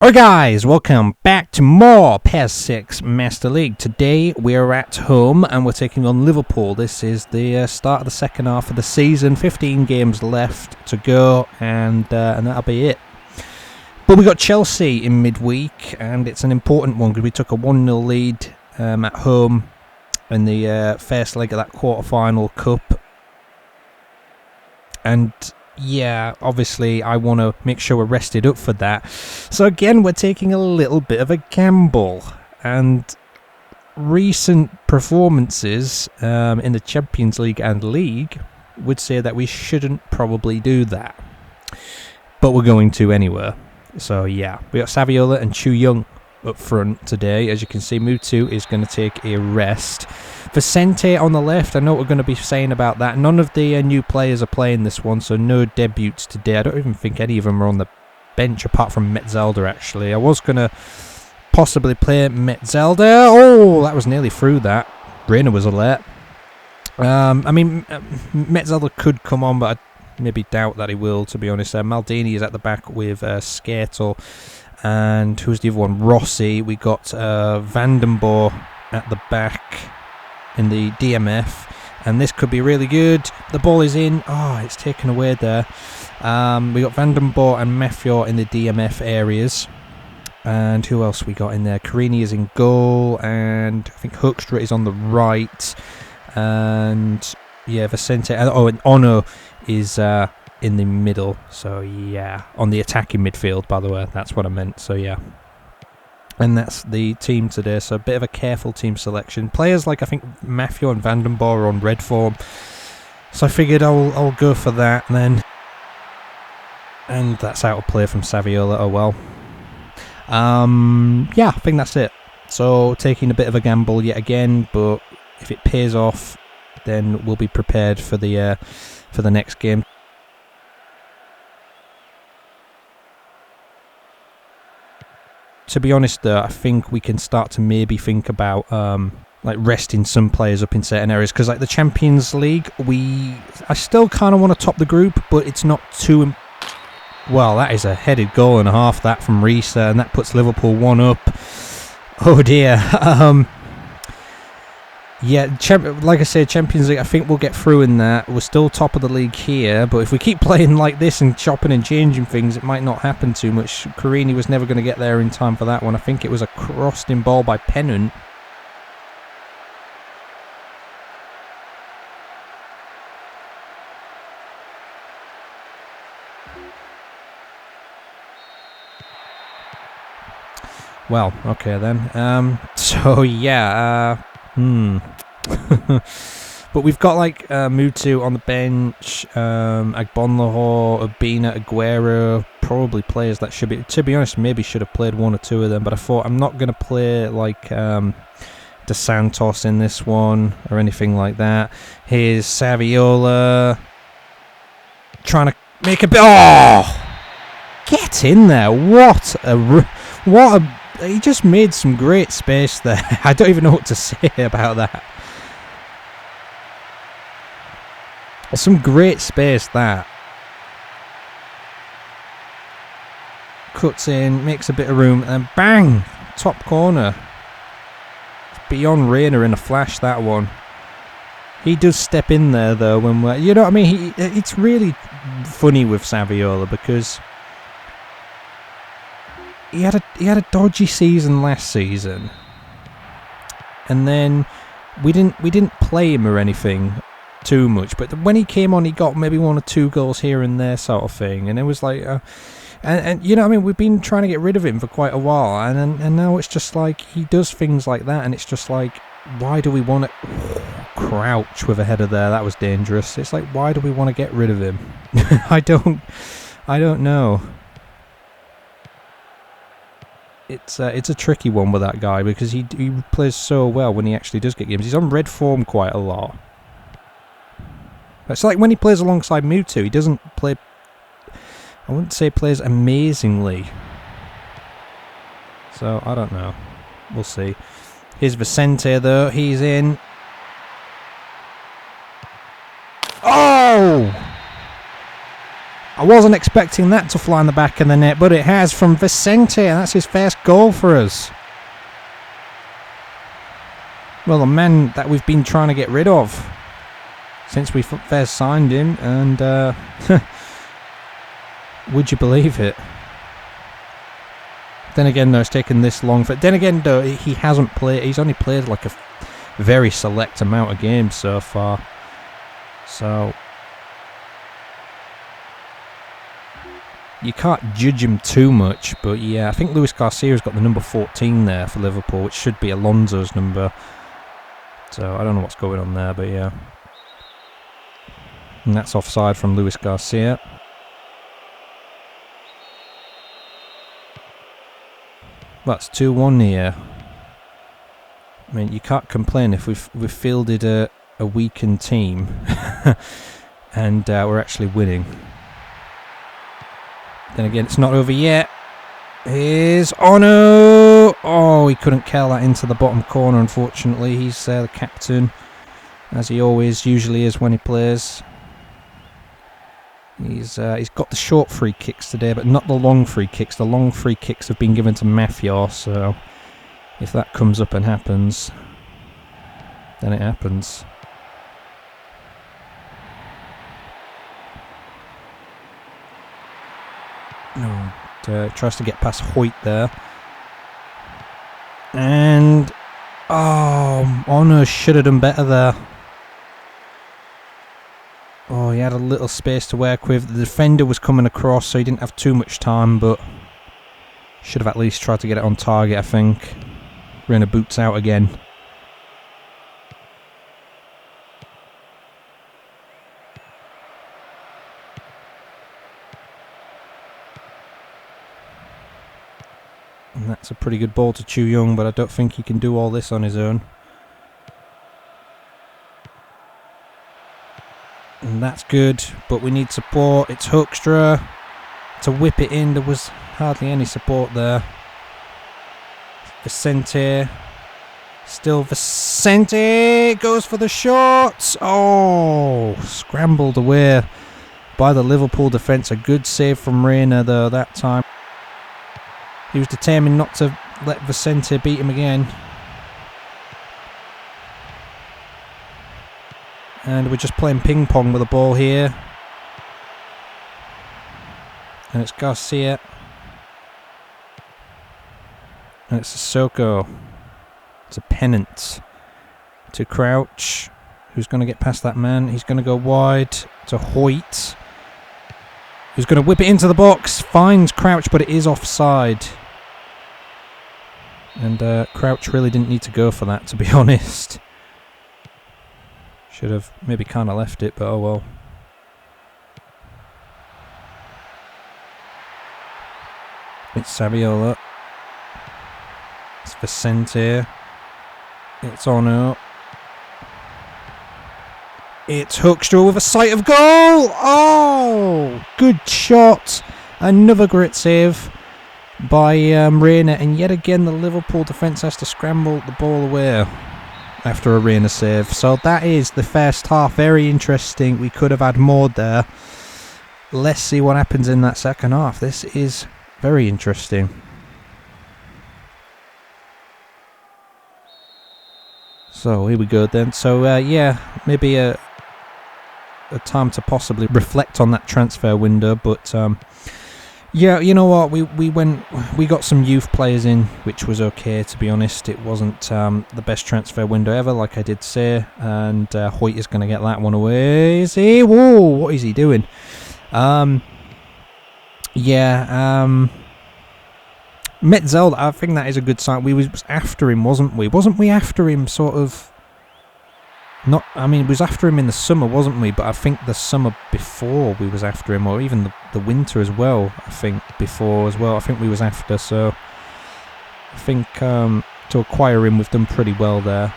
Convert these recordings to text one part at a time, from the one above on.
Alright guys, welcome back to more PES 6 Master League. Today we're at home and we're taking on Liverpool. This is the start of the second half of the season. 15 games left to go and that'll be it. But we got Chelsea in midweek and it's an important one because we took a 1-0 lead at home in the first leg of that quarter-final cup. And yeah, obviously I want to make sure we're rested up for that. So again, we're taking a little bit of a gamble. And recent performances in the Champions League and League would say that we shouldn't probably do that. But we're going to anyway. So yeah, we got Saviola and Chu Young up front today. As you can see, Mutu is going to take a rest. Vicente on the left, I know what we're going to be saying about that. None of the new players are playing this one, so no debuts today. I don't even think any of them are on the bench apart from Metzelder, actually. I was going to possibly play Metzelder. Oh, that was nearly through that. Reina was alert. I mean, Metzelder could come on, but I maybe doubt that he will, to be honest. Maldini is at the back with Skertel. And who's the other one? Rossi. We got Vandenborg at the back in the DMF, and this could be really good. The ball is in. Oh, it's taken away there. We got Vandenborg and Mafior in the DMF areas. And who else we got in there? Carini is in goal, and I think Hoekstra is on the right. And yeah, Vicente. Oh, and Ono is in the middle. So yeah, on the attacking midfield, by the way. That's what I meant. So yeah. And that's the team today, so a bit of a careful team selection. Players like, I think, Mafior and Vandenborg are on red form. So I figured I'll go for that then. And that's out of play from Saviola, oh well. Yeah, I think that's it. So taking a bit of a gamble yet again, but if it pays off, then we'll be prepared for the next game. To be honest, though, I think we can start to maybe think about like resting some players up in certain areas, because like the Champions League, I still kind of want to top the group, but it's not too. Well, that is a headed goal and a half, that from Risa, and that puts Liverpool 1 up. Oh dear. Yeah, like I said, Champions League, I think we'll get through in that. We're still top of the league here, but if we keep playing like this and chopping and changing things, it might not happen too much. Carini was never going to get there in time for that one. I think it was a crossed-in ball by Pennant. Well, okay then. So yeah, but we've got like Mutu on the bench, Agbonlahor, Urbina, Aguero, probably players that should be, to be honest, maybe should have played one or two of them, but I thought I'm not going to play like De Santos in this one or anything like that. Here's Saviola trying to make a bit. Oh, get in there! What a he just made some great space there. I don't even know what to say about that. Some great space, that. Cuts in, makes a bit of room, and bang! Top corner. It's beyond Reina in a flash, that one. He does step in there, though, when we're... You know what I mean? It's really funny with Saviola, because he had a dodgy season last season, and then we didn't play him or anything too much, but when he came on, he got maybe 1 or 2 goals here and there, sort of thing, and it was like, and you know what I mean, we've been trying to get rid of him for quite a while, and now it's just like he does things like that, and it's just like, why do we want to crouch with a header there? That was dangerous. It's like, why do we want to get rid of him? I don't know. It's a tricky one with that guy, because he plays so well when he actually does get games. He's on red form quite a lot. It's like when he plays alongside Mutu, he doesn't play... I wouldn't say plays amazingly. So, I don't know. We'll see. Here's Vicente, though. He's in. Oh! I wasn't expecting that to fly in the back of the net, but it has from Vicente, and that's his first goal for us. Well, a man that we've been trying to get rid of since we first signed him, and would you believe it? Then again, though, it's taken this long. Then again, though, he hasn't played. He's only played like a very select amount of games so far. So you can't judge him too much. But yeah, I think Luis Garcia's got the number 14 there for Liverpool, which should be Alonso's number. So I don't know what's going on there, but yeah. And that's offside from Luis Garcia. That's 2-1 here. I mean, you can't complain if we've fielded a weakened team and we're actually winning. Then again, it's not over yet. Here's Ono! Oh, he couldn't curl that into the bottom corner, unfortunately. He's the captain, as he always usually is when he plays. He's got the short free kicks today, but not the long free kicks. The long free kicks have been given to Mafia, so if that comes up and happens, then it happens. No, tries to get past Hoyt there. And oh, Ono should have done better there. Oh, he had a little space to work with. The defender was coming across, so he didn't have too much time, but should have at least tried to get it on target, I think. Reina boots out again. And that's a pretty good ball to Chu Young, but I don't think he can do all this on his own. And that's good, but we need support. It's Hoekstra to whip it in. There was hardly any support there. Vicente. Still Vicente goes for the shot. Oh, scrambled away by the Liverpool defence. A good save from Reina though that time. He was determined not to let Vicente beat him again. And we're just playing ping pong with the ball here. And it's Garcia. And it's Sissoko. It's a pennant to Crouch, who's going to get past that man. He's going to go wide to Hoyt, who's going to whip it into the box. Finds Crouch, but it is offside. And Crouch really didn't need to go for that, to be honest. Should have maybe kind of left it, but oh well. It's Saviola. It's Vicente. It's Ono. It's Hoekstra with a sight of goal! Oh! Good shot! Another great save by Reina, and yet again the Liverpool defence has to scramble the ball away after a Reina save. So that is the first half. Very interesting. We could have had more there. Let's see what happens in that second half. This is very interesting. So here we go then. So yeah, maybe a time to possibly reflect on that transfer window, but yeah, you know what, we got some youth players in, which was okay, to be honest. It wasn't the best transfer window ever, like I did say, and Hoyt is going to get that one away. Is he? Whoa, what is he doing? Metzelda, I think that is a good sign. We was after him, wasn't we? Wasn't we after him sort of... Not, I mean, we was after him in the summer, wasn't we? But I think the summer before we was after him, or even the winter as well, I think, before as well. I think we was after, so... I think to acquire him, we've done pretty well there.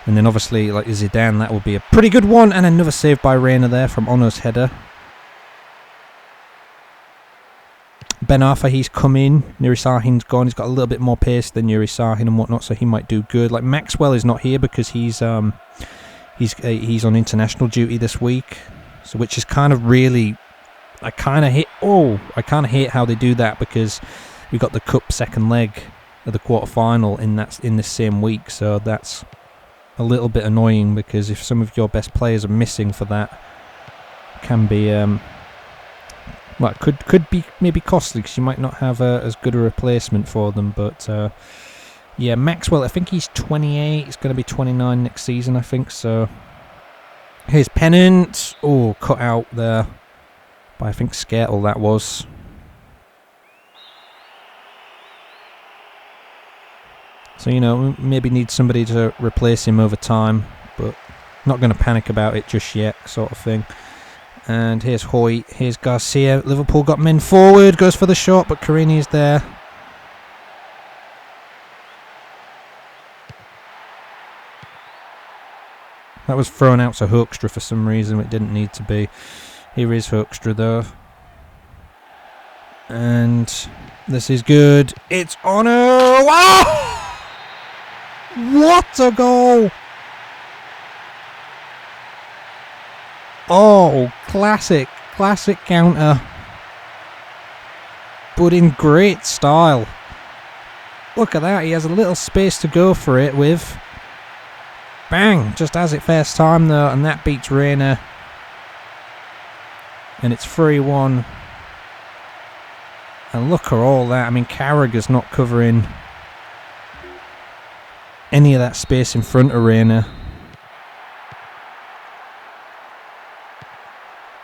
And then obviously, like Zidane, that will be a pretty good one. And another save by Reina there from Ono's header. Ben Arfa, he's come in. Nuri Sahin's gone. He's got a little bit more pace than Nuri Sahin and whatnot, so he might do good. Like Maxwell is not here because he's he's on international duty this week, so which is kind of really, I kind of hate how they do that, because we got the cup second leg of the quarter-final in this same week, so that's a little bit annoying, because if some of your best players are missing for that, it can be well, it could be maybe costly, because you might not have as good a replacement for them. But yeah, Maxwell, I think he's 28. He's going to be 29 next season, I think. So here's Pennant. Oh, cut out there by, I think, Skirtle that was. So, you know, maybe need somebody to replace him over time, but not going to panic about it just yet, sort of thing. And here's Hoyt, here's Garcia. Liverpool got men forward, goes for the shot, but Carini is there. That was thrown out to Hoekstra for some reason. It didn't need to be. Here is Hoekstra though. And this is good. It's on. Wow! What a goal! Oh, classic counter. But in great style. Look at that, he has a little space to go for it with. Bang! Just has it first time though, and that beats Reina. And it's 3-1. And look at all that. I mean, Carragher's not covering any of that space in front of Reina.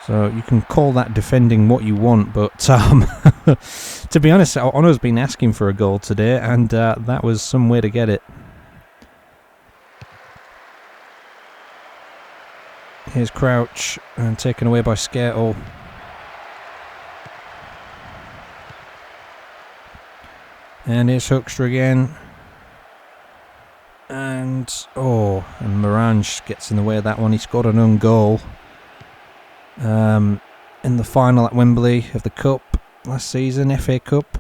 So you can call that defending what you want, but to be honest, Ono's been asking for a goal today, and that was some way to get it. Here's Crouch, and taken away by Skirtle. And here's Hoekstra again. And Morange gets in the way of that one. He scored an own goal in the final at Wembley of the Cup last season, FA Cup.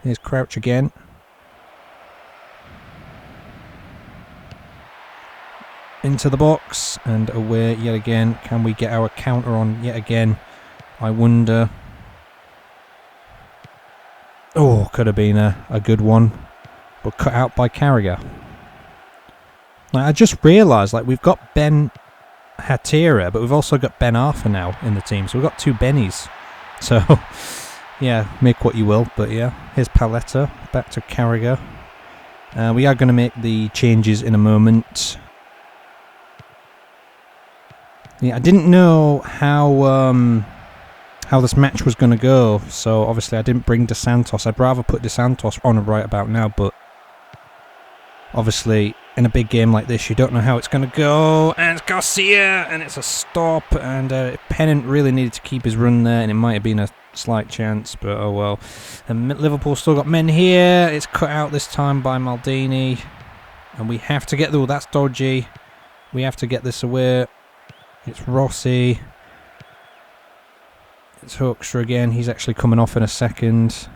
Here's Crouch again. Into the box and away yet again. Can we get our counter on yet again? I wonder. Oh, could have been a good one, but cut out by Carragher. Like, I just realised, like, we've got Ben Hatira, but we've also got Ben Arthur now in the team, so we've got two Bennies. So, yeah, make what you will, but yeah. Here's Paletta, back to Carragher. We are going to make the changes in a moment. Yeah, I didn't know how this match was going to go, so obviously I didn't bring De Santos. I'd rather put De Santos on right about now, but obviously in a big game like this you don't know how it's going to go. And it's Garcia, and it's a stop, and Pennant really needed to keep his run there, and it might have been a slight chance, but oh well. And Liverpool still got men here. It's cut out this time by Maldini, and we have to get... Oh, that's dodgy. We have to get this away. It's Rossi. It's Hoekstra again. He's actually coming off in a second.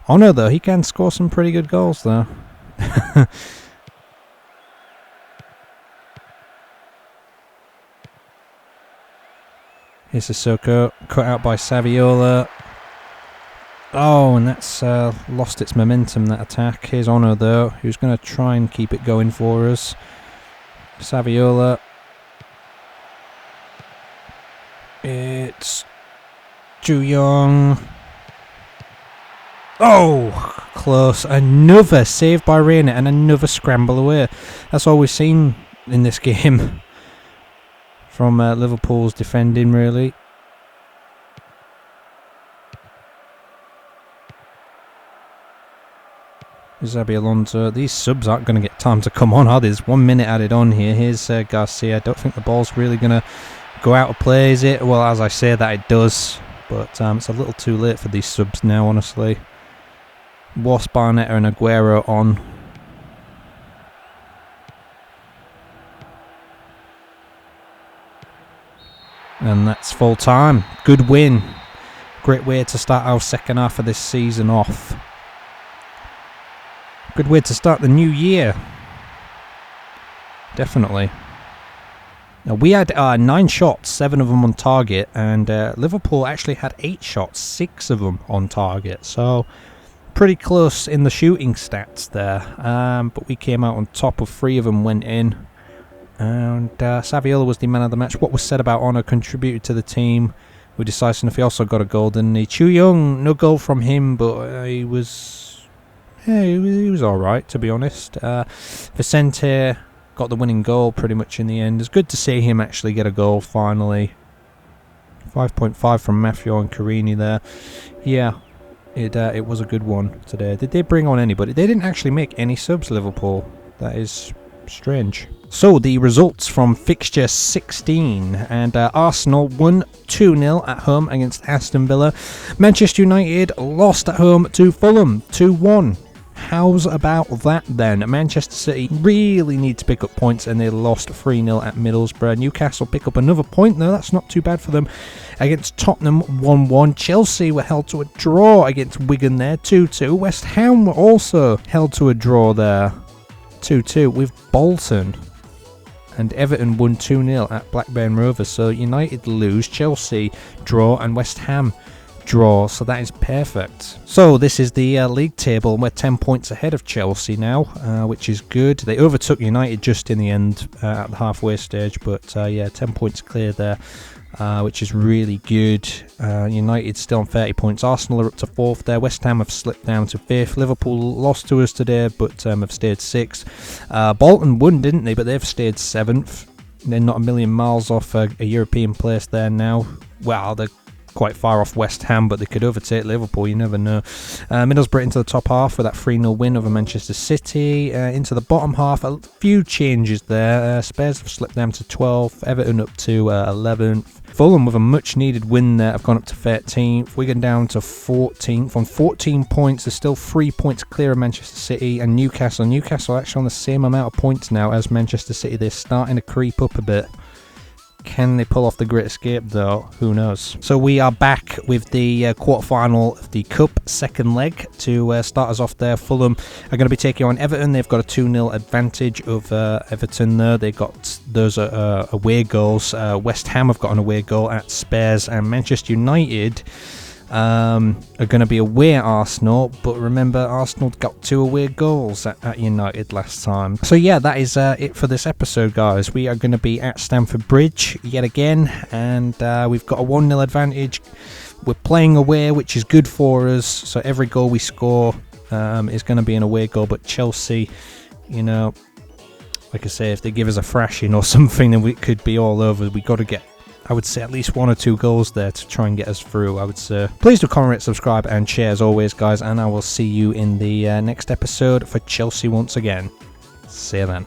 Ono, though, he can score some pretty good goals, though. Here's Sissoko, cut out by Saviola. Oh, and that's lost its momentum, that attack. Here's Ono, though, who's going to try and keep it going for us. Saviola. It's Ju Young. Oh, close. Another save by Reina and another scramble away. That's all we've seen in this game from Liverpool's defending, really. Xabi Alonso. These subs aren't going to get time to come on, are they? There's 1 minute added on here. Here's Garcia. I don't think the ball's really going to go out of play, is it? Well, as I say that, it does. But it's a little too late for these subs now, honestly. Wasp, Barnetta and Aguero on. And that's full time. Good win. Great way to start our second half of this season off. Good way to start the new year. Definitely. Now, we had 9 shots, 7 of them on target, and Liverpool actually had 8 shots, 6 of them on target. So, pretty close in the shooting stats there. But we came out on top of 3 of them went in. And Saviola was the man of the match. What was said about Honor contributed to the team. We decisive. He also got a goal, didn't he? Chu Young, no goal from him, but he was alright, to be honest. Vicente got the winning goal pretty much in the end. It's good to see him actually get a goal finally. 5.5 from Matthew and Carini there. Yeah, it was a good one today. Did they bring on anybody? They didn't actually make any subs, Liverpool. That is strange. So the results from fixture 16, and Arsenal won 2-0 at home against Aston Villa. Manchester United lost at home to Fulham 2-1. How's about that then? Manchester City really need to pick up points, and they lost 3-0 at Middlesbrough. Newcastle pick up another point though, that's not too bad for them. Against Tottenham 1-1. Chelsea were held to a draw against Wigan there 2-2. West Ham were also held to a draw there 2-2 with Bolton. And Everton won 2-0 at Blackburn Rovers. So United lose, Chelsea draw, and West Ham draw. So that is perfect. So this is the league table. We're 10 points ahead of Chelsea now, which is good. They overtook United just in the end at the halfway stage. But yeah, 10 points clear there, which is really good. United still on 30 points. Arsenal are up to 4th there. West Ham have slipped down to 5th. Liverpool lost to us today, but have stayed 6th. Bolton won, didn't they? But they've stayed 7th. They're not a million miles off a European place there now. Well, they're quite far off West Ham, but they could overtake Liverpool, you never know. Middlesbrough into the top half with that 3-0 win over Manchester City. Into the bottom half, a few changes there. Spurs have slipped down to 12th, Everton up to 11th. Fulham with a much needed win there have gone up to 13th. Wigan down to 14th on 14 points. They're still 3 points clear of Manchester City and Newcastle. Newcastle actually on the same amount of points now as Manchester City. They're starting to creep up a bit. Can they pull off the Great Escape though? Who knows? So we are back with the quarter-final of the Cup second leg to start us off there. Fulham are going to be taking on Everton. They've got a 2-0 advantage over Everton there. They got those away goals. West Ham have got an away goal at Spurs, and Manchester United are going to be away at Arsenal, but remember Arsenal got 2 away goals at United last time. So yeah, that is it for this episode, guys. We are going to be at Stamford Bridge yet again, and we've got a 1-0 advantage. We're playing away, which is good for us, so every goal we score is going to be an away goal. But Chelsea, you know, like I say, if they give us a thrashing or something, then we could be all over. We got to get, I would say, at least 1 or 2 goals there to try and get us through, I would say. Please do comment, subscribe, and share as always, guys, and I will see you in the next episode for Chelsea once again. See you then.